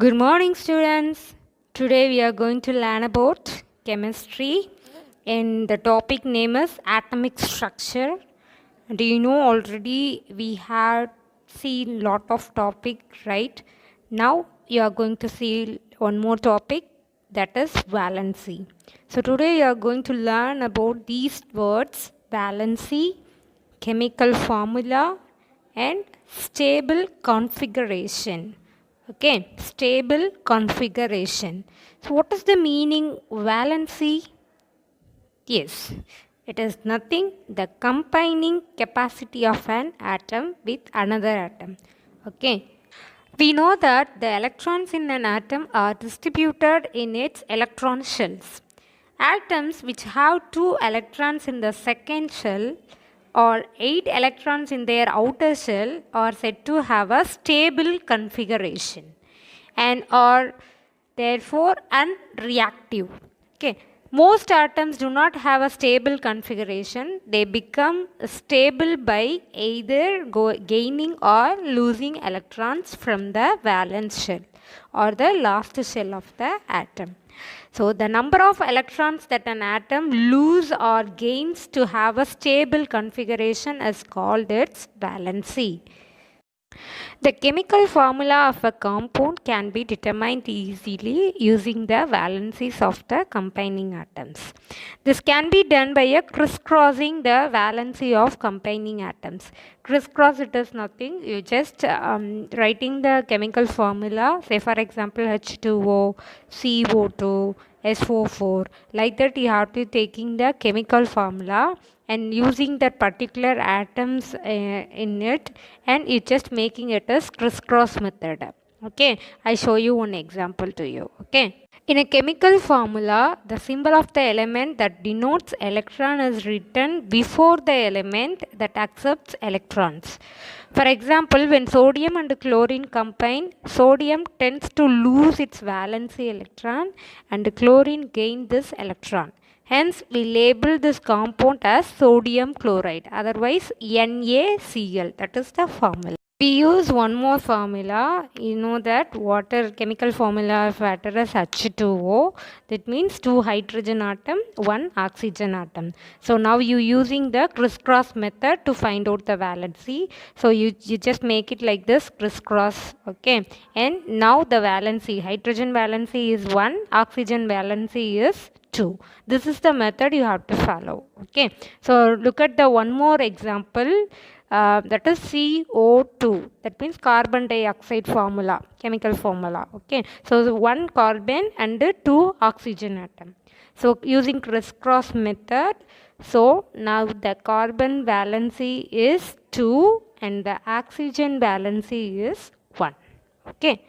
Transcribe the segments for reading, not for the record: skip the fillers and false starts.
Good morning, students. Today we are going to learn about chemistry, and the topic name is atomic structure. Do you know already we have seen lot of topic, right? Now you are going to see one more topic, that is valency. So today you are going to learn about these words: valency, chemical formula, and stable configuration. Okay, stable configuration. So what is the meaning valency? Yes, it is nothing the combining capacity of an atom with another atom. Okay, we know that the electrons in an atom are distributed in its electron shells. Atoms which have 2 electrons in the second shell or 8 electrons in their outer shell are said to have a stable configuration and are therefore unreactive. Okay. Most atoms do not have a stable configuration. They become stable by either gaining or losing electrons from the valence shell or the last shell of the atom. So the number of electrons that an atom loses or gains to have a stable configuration is called its valency. The chemical formula of a compound can be determined easily using the valencies of the combining atoms. This can be done by a crisscrossing the valency of combining atoms. Crisscross, it is nothing, you just writing the chemical formula, say for example H2O, CO2, SO4, like that you have to taking the chemical formula and using that particular atoms in it, and you just making it as crisscross method. Okay, I show you one example to you. Okay, in a chemical formula, the symbol of the element that denotes electron is written before the element that accepts electrons. For example, when sodium and chlorine combine, sodium tends to lose its valency electron and chlorine gain this electron. Hence, we label this compound as sodium chloride, otherwise NaCl. That is the formula. We use one more formula. You know that water, chemical formula of water is H2O. That means 2 hydrogen atom, 1 oxygen atom. So now you using the crisscross method to find out the valency. So you just make it like this, crisscross. Okay. And now the valency, hydrogen valency is 1, oxygen valency is 2. This is the method you have to follow. Okay. So look at the one more example. That is CO2. That means carbon dioxide formula, chemical formula. Okay. So one carbon and 2 oxygen atom. So using crisscross method, so now the carbon valency is 2 and the oxygen valency is 1. Okay.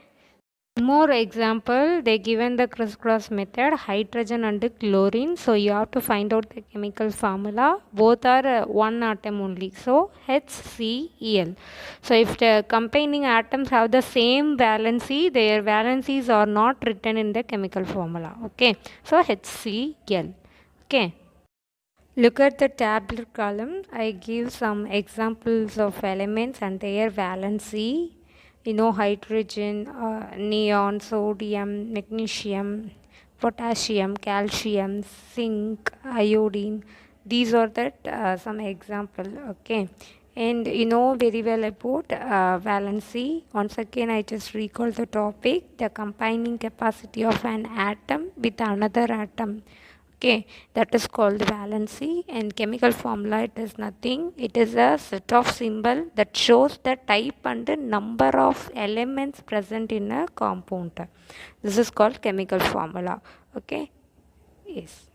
More example, they given the crisscross method, hydrogen and chlorine. So you have to find out the chemical formula. Both are one atom only. So HCl. So if the combining atoms have the same valency, their valencies are not written in the chemical formula. Okay. So HCl. Okay. Look at the tabular column. I give some examples of elements and their valency. You know, hydrogen, neon, sodium, magnesium, potassium, calcium, zinc, iodine. These are some example. Okay, and you know very well about valency. Once again, I just recall the topic: the combining capacity of an atom with another atom. Okay, that is called valency, and chemical formula, it is nothing. It is a set of symbol that shows the type and the number of elements present in a compound. This is called chemical formula. Okay, yes.